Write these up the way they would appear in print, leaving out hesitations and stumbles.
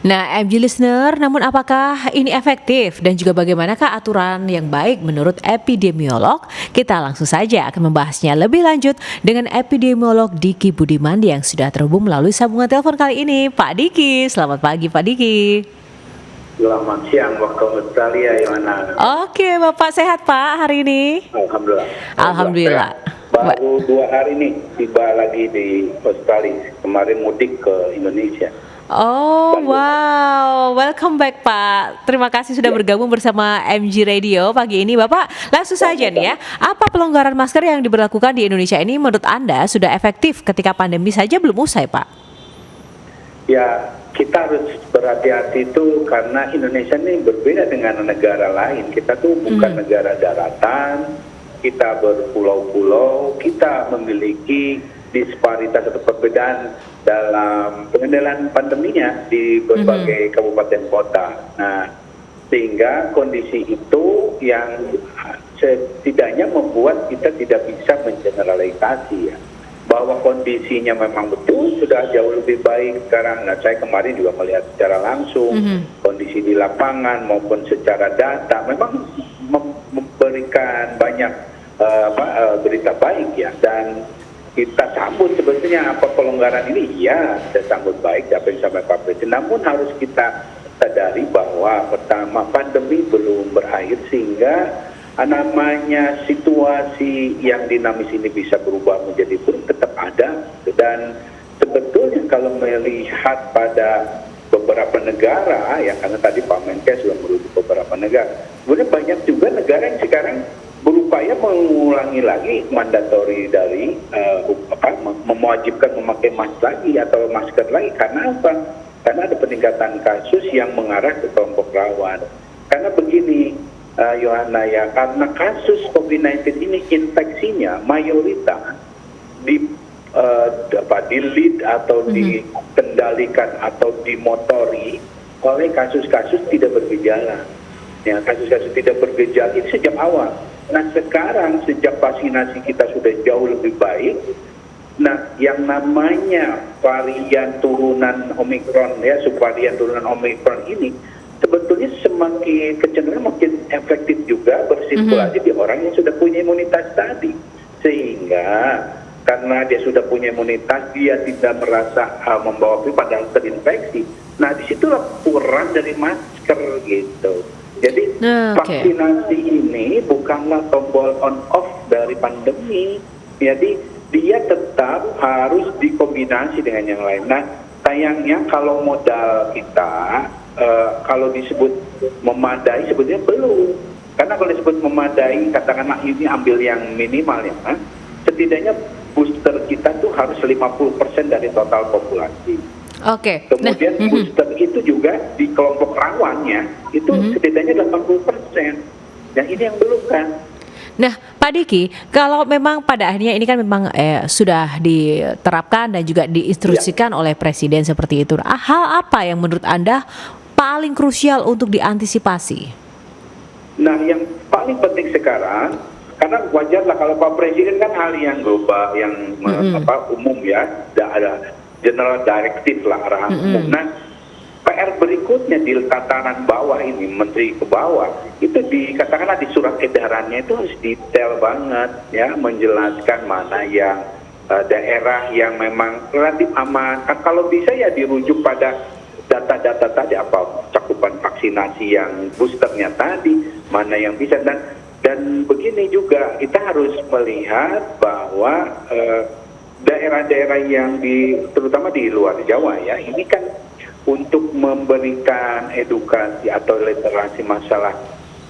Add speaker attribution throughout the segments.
Speaker 1: Nah, MG listener, namun apakah ini efektif dan juga bagaimanakah aturan yang baik menurut epidemiolog? Kita langsung saja akan membahasnya lebih lanjut dengan epidemiolog Diki Budiman yang sudah terhubung melalui sambungan telepon kali ini. Pak Diki, selamat pagi Pak Diki.
Speaker 2: Selamat siang waktu Australia, Yohana.
Speaker 1: Oke, Bapak sehat Pak hari ini?
Speaker 2: Alhamdulillah.
Speaker 1: Alhamdulillah.
Speaker 2: Baru 2 hari nih tiba lagi di Australia. Kemarin mudik ke Indonesia.
Speaker 1: Oh
Speaker 2: Bandung.
Speaker 1: wow, welcome back Pak. Terima kasih sudah bergabung bersama MG Radio pagi ini. Bapak, langsung saja nih ya. Apa pelonggaran masker yang diberlakukan di Indonesia ini menurut Anda sudah efektif ketika pandemi saja belum usai Pak?
Speaker 2: Ya, kita harus berhati-hati itu karena Indonesia ini berbeda dengan negara lain. Kita tuh bukan negara daratan, kita berpulau-pulau, kita memiliki disparitas atau perbedaan dalam pengendalian pandeminya di berbagai kabupaten kota. Nah, sehingga kondisi itu yang setidaknya membuat kita tidak bisa mengeneralisasi ya. Bahwa kondisinya memang betul sudah jauh lebih baik sekarang. Nah, saya kemarin juga melihat secara langsung kondisi di lapangan maupun secara data memang memberikan banyak berita baik ya, dan kita sambut sebetulnya apa pelonggaran ini, ya kita sambut baik apa yang disampaikan Pak Presiden. Namun harus kita sadari bahwa pertama pandemi belum berakhir sehingga namanya situasi yang dinamis ini bisa berubah menjadi buruk tetap ada. Dan sebetulnya kalau melihat pada beberapa negara ya, karena tadi Pak Menkes sudah merujuk beberapa negara, sebenarnya banyak juga negara yang sekarang berupaya mengulangi lagi mandatori dari mewajibkan memakai masker lagi atau masker lagi. Karena apa? Karena ada peningkatan kasus yang mengarah ke kelompok rawan. Karena begini, Yohana ya, karena kasus COVID-19 ini infeksinya mayoritas di lead atau dikendalikan atau dimotori oleh kasus-kasus tidak bergejala. Ya, kasus-kasus tidak bergejala ini sejak awal. Nah, sekarang sejak vaksinasi kita sudah jauh lebih baik. Nah, yang namanya varian turunan Omikron ya, subvarian turunan Omikron ini sebetulnya semakin kecenderungan makin efektif juga bersirkulasi di orang yang sudah punya imunitas tadi. Sehingga karena dia sudah punya imunitas, dia tidak merasa membawa virus padahal terinfeksi. Nah, disitulah peran dari masker gitu. Jadi vaksinasi ini bukanlah tombol on off dari pandemi. Jadi dia tetap harus dikombinasi dengan yang lain. Nah, sayangnya kalau modal kita kalau disebut memadai sebetulnya belum. Karena kalau disebut memadai, katakanlah ini ambil yang minimal ya, setidaknya booster kita tuh harus 50% dari total populasi.
Speaker 1: Oke.
Speaker 2: Kemudian booster itu juga di kelompok rawannya itu setidaknya 80%. Nah, ini yang belum kan.
Speaker 1: Nah, Pak Diki, kalau memang pada akhirnya ini kan memang sudah diterapkan dan juga diinstruksikan oleh Presiden seperti itu. Hal apa yang menurut Anda paling krusial untuk diantisipasi?
Speaker 2: Nah, yang paling penting sekarang, karena wajarlah kalau Pak Presiden kan hal yang global, yang umum ya, ada general directive lah arahan umum. Nah, PR berikutnya di tataran bawah ini, menteri ke bawah, itu dikatakanlah di surat edarannya itu harus detail banget ya, menjelaskan mana yang daerah yang memang relatif aman. Kalau bisa ya dirujuk pada data-data tadi, apa cakupan vaksinasi yang boosternya tadi, mana yang bisa. Dan begini juga kita harus melihat bahwa daerah-daerah yang terutama di luar Jawa ya, ini kan untuk memberikan edukasi atau literasi masalah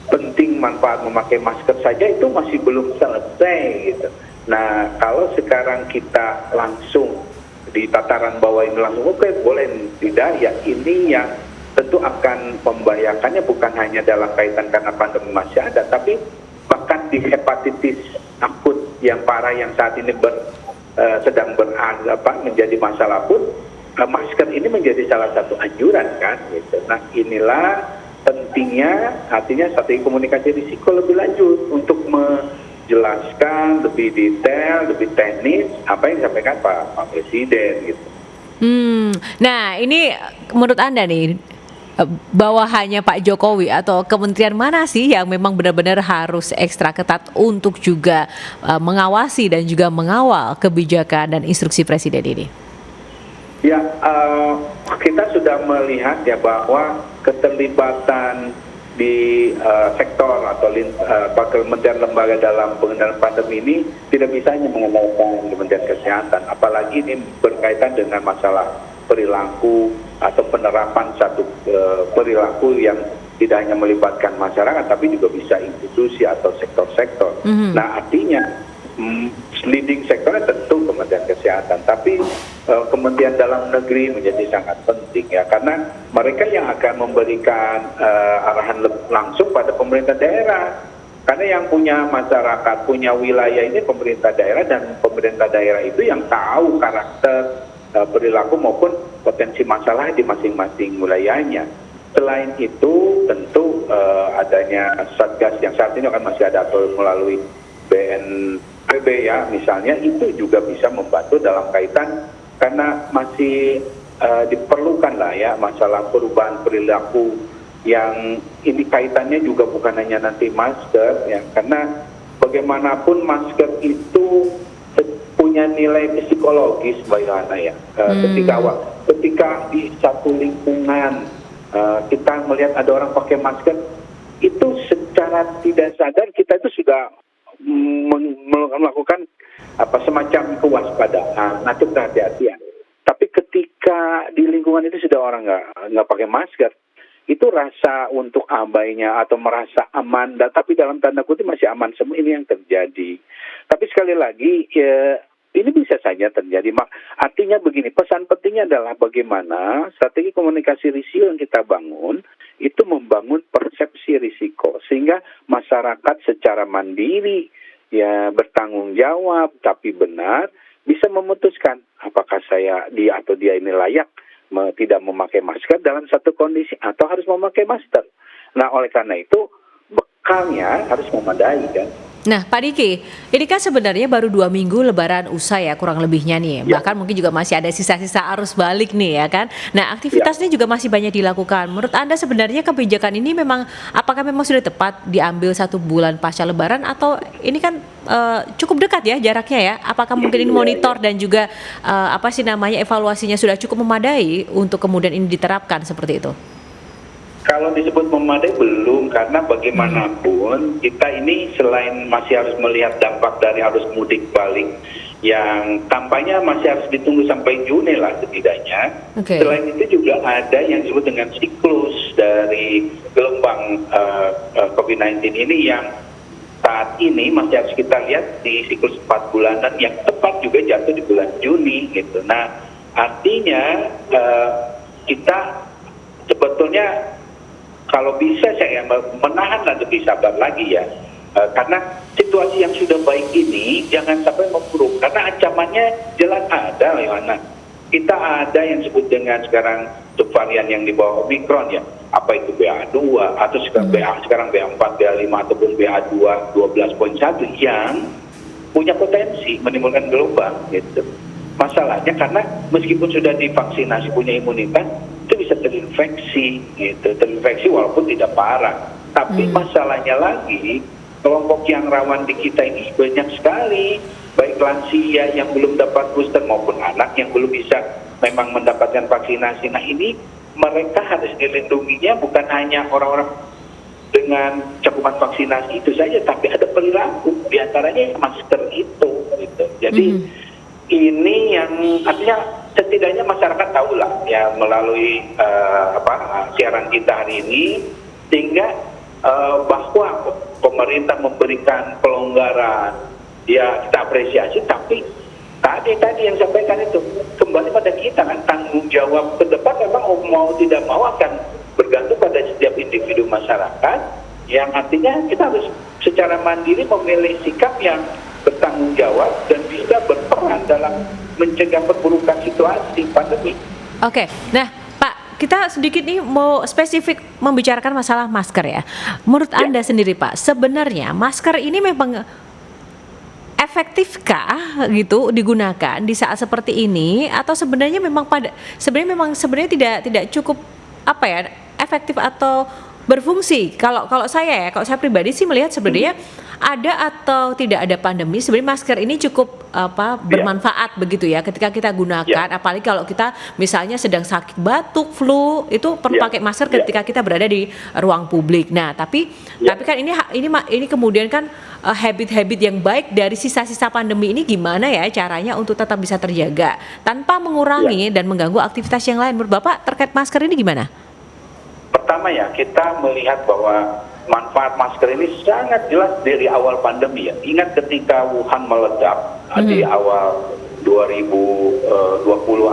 Speaker 2: penting manfaat memakai masker saja itu masih belum selesai gitu. Nah, kalau sekarang kita langsung di tataran bawah ini langsung boleh tidak ya, ini yang tentu akan membahayakannya bukan hanya dalam kaitan karena pandemi masih ada, tapi bahkan di hepatitis akut yang parah yang saat ini sedang menjadi masalah pun masker ini menjadi salah satu anjuran kan gitu. Nah, inilah pentingnya artinya strategi komunikasi risiko lebih lanjut untuk menjelaskan lebih detail, lebih teknis apa yang disampaikan Pak Presiden gitu.
Speaker 1: Nah ini menurut Anda nih, bawahannya Pak Jokowi atau kementerian mana sih yang memang benar-benar harus ekstra ketat untuk juga, mengawasi dan juga mengawal kebijakan dan instruksi presiden ini?
Speaker 2: Ya, kita sudah melihat ya bahwa keterlibatan di sektor atau kementerian lembaga dalam pengendalian pandemi ini tidak bisa hanya mengandalkan Kementerian Kesehatan, apalagi ini berkaitan dengan masalah perilaku atau penerapan satu perilaku yang tidak hanya melibatkan masyarakat tapi juga bisa institusi atau sektor-sektor. Nah, artinya leading sektornya tentu Kementerian Kesehatan, tapi Kementerian Dalam Negeri menjadi sangat penting ya, karena mereka yang akan memberikan arahan langsung pada pemerintah daerah. Karena yang punya masyarakat, punya wilayah ini pemerintah daerah, dan pemerintah daerah itu yang tahu karakter perilaku maupun potensi masalah di masing-masing wilayahnya. Selain itu tentu adanya Satgas yang saat ini akan masih ada atau melalui BNPB ya misalnya, itu juga bisa membantu dalam kaitan karena masih diperlukan lah ya masalah perubahan perilaku yang ini kaitannya juga bukan hanya nanti masker ya, karena bagaimanapun masker itu punya nilai psikologis Mbak Yohana ya. Ketika di satu lingkungan kita melihat ada orang pakai masker, itu secara tidak sadar kita itu sudah melakukan semacam kewaspadaan atau kehati-hatian. Tapi ketika di lingkungan itu sudah orang nggak pakai masker, itu rasa untuk abainya atau merasa aman, tapi dalam tanda kutip masih aman semua, ini yang terjadi. Tapi sekali lagi ini bisa saja terjadi. Artinya begini, pesan pentingnya adalah bagaimana strategi komunikasi risiko yang kita bangun itu membangun persepsi risiko sehingga masyarakat secara mandiri ya bertanggung jawab tapi benar bisa memutuskan apakah dia atau dia ini layak tidak memakai masker dalam satu kondisi atau harus memakai masker. Nah, oleh karena itu bekalnya harus memadai kan.
Speaker 1: Nah, Pak Diki, ini kan sebenarnya baru 2 minggu Lebaran usai ya kurang lebihnya nih.
Speaker 2: Ya.
Speaker 1: Bahkan mungkin juga masih ada sisa-sisa arus balik nih ya kan. Nah, aktivitasnya juga masih banyak dilakukan. Menurut Anda sebenarnya kebijakan ini apakah memang sudah tepat diambil 1 bulan pasca Lebaran, atau ini kan cukup dekat ya jaraknya ya? Apakah mungkin ini monitor dan juga evaluasinya sudah cukup memadai untuk kemudian ini diterapkan seperti itu?
Speaker 2: Kalau disebut memadai belum, karena bagaimanapun kita ini selain masih harus melihat dampak dari arus mudik balik yang tampaknya masih harus ditunggu sampai Juni lah setidaknya.
Speaker 1: Okay.
Speaker 2: Selain itu juga ada yang disebut dengan siklus dari gelombang COVID-19 ini yang saat ini masih harus kita lihat di siklus 4 bulanan yang tepat juga jatuh di bulan Juni gitu. Nah, artinya kita sebetulnya kalau bisa saya menahan lebih sabar lagi ya, karena situasi yang sudah baik ini jangan sampai memburuk, karena ancamannya jelas ada, Yohana. Kita ada yang disebut dengan sekarang subvarian yang di bawah Omicron ya, apa itu BA2 atau sekarang BA4, BA5 ataupun BA2 12.1 yang punya potensi menimbulkan gelombang gitu. Masalahnya karena meskipun sudah divaksinasi punya imunitas, itu bisa terinfeksi gitu, terinfeksi walaupun tidak parah. Tapi masalahnya lagi, kelompok yang rawan di kita ini banyak sekali, baik lansia yang belum dapat booster maupun anak yang belum bisa memang mendapatkan vaksinasi. Nah, ini mereka harus dilindunginya bukan hanya orang-orang dengan cakupan vaksinasi itu saja, tapi ada perilaku, diantaranya masker itu gitu. Jadi ini yang artinya setidaknya masyarakat tahulah ya melalui siaran kita hari ini, sehingga bahwa pemerintah memberikan pelonggaran ya kita apresiasi, tapi tadi yang sampaikan itu kembali pada kita kan, tanggung jawab ke depan memang mau tidak mau akan bergantung pada setiap individu masyarakat, yang artinya kita harus secara mandiri memilih sikap yang bertanggung jawab dan bisa berperan dalam mencegah perburukan situasi pandemi.
Speaker 1: Oke, nah Pak, kita sedikit nih mau spesifik membicarakan masalah masker ya. Menurut Anda sendiri Pak, sebenarnya masker ini memang efektifkah gitu digunakan di saat seperti ini atau sebenarnya tidak cukup apa ya efektif atau berfungsi? Kalau saya pribadi sih melihat sebenarnya ada atau tidak ada pandemi sebenarnya masker ini cukup bermanfaat begitu ya ketika kita gunakan, apalagi kalau kita misalnya sedang sakit batuk, flu, itu perlu pakai masker ketika kita berada di ruang publik. Nah, tapi kan ini kemudian kan habit-habit yang baik dari sisa-sisa pandemi ini gimana ya caranya untuk tetap bisa terjaga tanpa mengurangi dan mengganggu aktivitas yang lain. Menurut Bapak terkait masker ini gimana?
Speaker 2: Pertama ya, kita melihat bahwa manfaat masker ini sangat jelas dari awal pandemi ya. Ingat ketika Wuhan meledak di awal 2020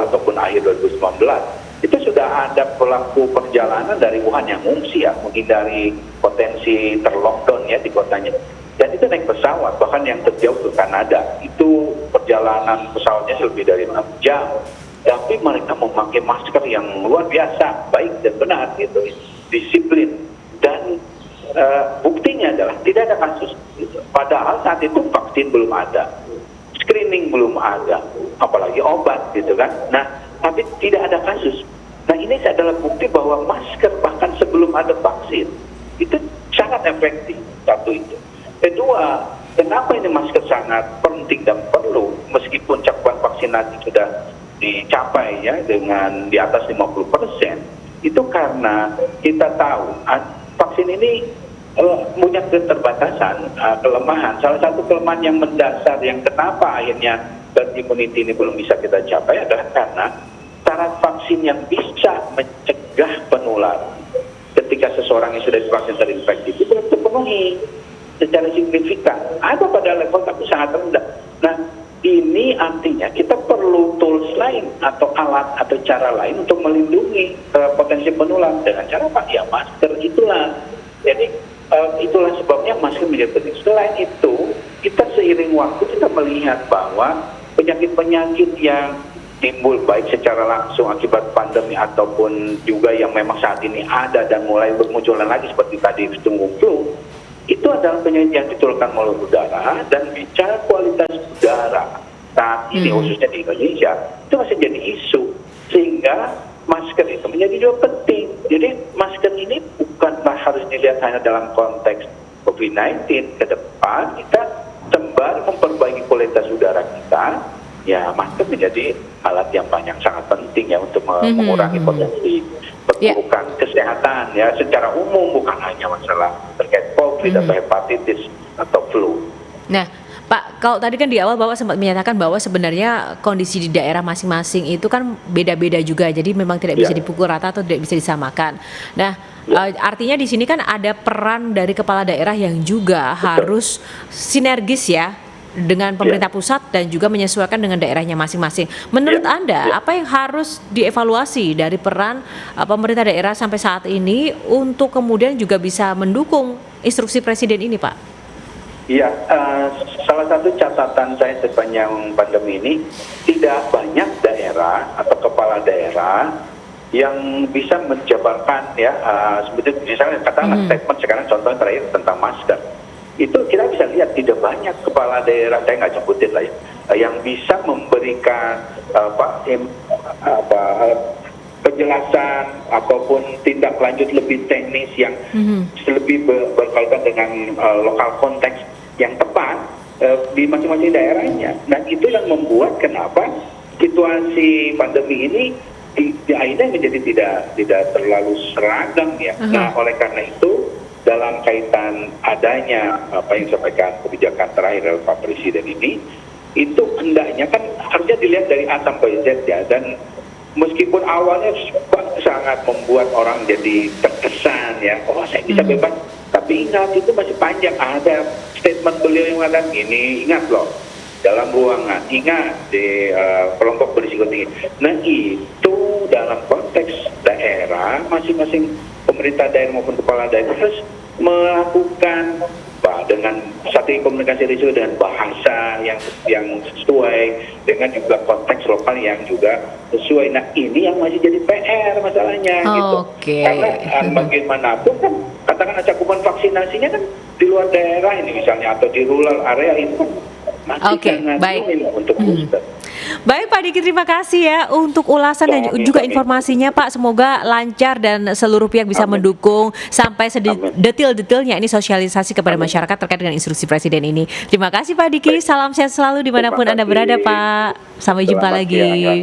Speaker 2: ataupun akhir 2019, itu sudah ada pelaku perjalanan dari Wuhan yang mengungsi ya, menghindari potensi terlockdown ya di kotanya. Dan itu naik pesawat, bahkan yang terjauh ke Kanada. Itu perjalanan pesawatnya lebih dari 6 jam. Tapi mereka memakai masker yang luar biasa, baik dan benar gitu, disiplin. Dan buktinya adalah tidak ada kasus. Padahal saat itu vaksin belum ada, screening belum ada, apalagi obat gitu kan. Nah, tapi tidak ada kasus. Nah, ini adalah bukti bahwa masker bahkan sebelum ada vaksin itu sangat efektif. Satu itu. Kedua, kenapa ini masker sangat penting dan perlu meskipun cakupan vaksinasi sudah dicapai ya dengan di atas 50%, itu karena kita tahu vaksin ini punya keterbatasan, kelemahan. Salah satu kelemahan yang mendasar yang kenapa akhirnya herd immunity ini belum bisa kita capai adalah karena syarat vaksin yang bisa mencegah penularan ketika seseorang yang sudah divaksin terinfeksi itu belum terpenuhi secara signifikan. Ada pada level tapi sangat rendah. Nah, ini artinya kita perlu tools lain atau alat atau cara lain untuk melindungi potensi penularan dengan cara apa? Ya masker itulah. Jadi itulah sebabnya masker menjadi penting. Selain itu, kita seiring waktu kita melihat bahwa penyakit-penyakit yang timbul baik secara langsung akibat pandemi ataupun juga yang memang saat ini ada dan mulai bermunculan lagi seperti tadi flu, itu adalah penyakit yang ditularkan melalui udara. Dan bicara kualitas udara saat ini khususnya di Indonesia itu masih jadi isu, sehingga masker itu menjadi juga penting. Jadi masker ini bukanlah harus dilihat hanya dalam konteks COVID-19. Ke depan kita sembari memperbaiki kualitas udara kita, ya masker menjadi alat yang sangat penting ya untuk mengurangi potensi perburukan kesehatan ya secara umum, bukan hanya masalah terkait COVID atau hepatitis atau flu.
Speaker 1: Nah, Pak, kalau tadi kan di awal Bapak sempat menyatakan bahwa sebenarnya kondisi di daerah masing-masing itu kan beda-beda juga, jadi memang tidak bisa dipukul rata atau tidak bisa disamakan. Nah, artinya di sini kan ada peran dari kepala daerah yang juga harus sinergis ya dengan pemerintah pusat dan juga menyesuaikan dengan daerahnya masing-masing. Menurut Anda, apa yang harus dievaluasi dari peran pemerintah daerah sampai saat ini untuk kemudian juga bisa mendukung instruksi Presiden ini, Pak?
Speaker 2: Iya, salah satu catatan saya sepanjang pandemi ini, tidak banyak daerah atau kepala daerah yang bisa menjabarkan ya, sebetulnya misalnya katakanlah statement sekarang contoh terakhir tentang masker. Itu kita bisa lihat tidak banyak kepala daerah, saya nggak sebutin lah ya, yang bisa memberikan penjelasan ataupun tindak lanjut lebih teknis yang lebih berkaitan dengan lokal konteks yang tepat di masing-masing daerahnya. Nah, itu yang membuat kenapa situasi pandemi ini di akhirnya menjadi tidak terlalu seragam ya. Nah, oleh karena itu dalam kaitan adanya apa yang disampaikan kebijakan terakhir dari Pak Presiden ini, itu hendaknya kan harusnya dilihat dari A sampai Z ya. Dan meskipun awalnya sangat membuat orang jadi terkesan ya, oh saya bisa bebas, tapi ingat itu masih panjang. Ada statement beliau yang mengatakan ini, ingat loh, dalam ruangan, ingat di kelompok berisiko tinggi. Nah, itu dalam konteks daerah, masing-masing pemerintah daerah maupun kepala daerah harus melakukan dengan strategi komunikasi risiko dengan bahasa yang sesuai, dengan juga konteks lokal yang juga sesuai. Nah, ini yang masih jadi PR masalahnya gitu. Karena bagaimanapun kan katakan cakupan vaksinasinya kan di luar daerah ini misalnya atau di rural area itu kan masih
Speaker 1: Oke,
Speaker 2: sangat
Speaker 1: baik.
Speaker 2: minim untuk booster.
Speaker 1: Baik Pak Diki, terima kasih ya untuk ulasan dan juga informasinya Pak. Semoga lancar dan seluruh pihak bisa mendukung sampai sedetil-detilnya ini sosialisasi kepada masyarakat terkait dengan instruksi Presiden ini. Terima kasih Pak Diki, salam sehat selalu dimanapun Anda berada Pak. Sampai jumpa
Speaker 2: Selamat siang.
Speaker 1: lagi.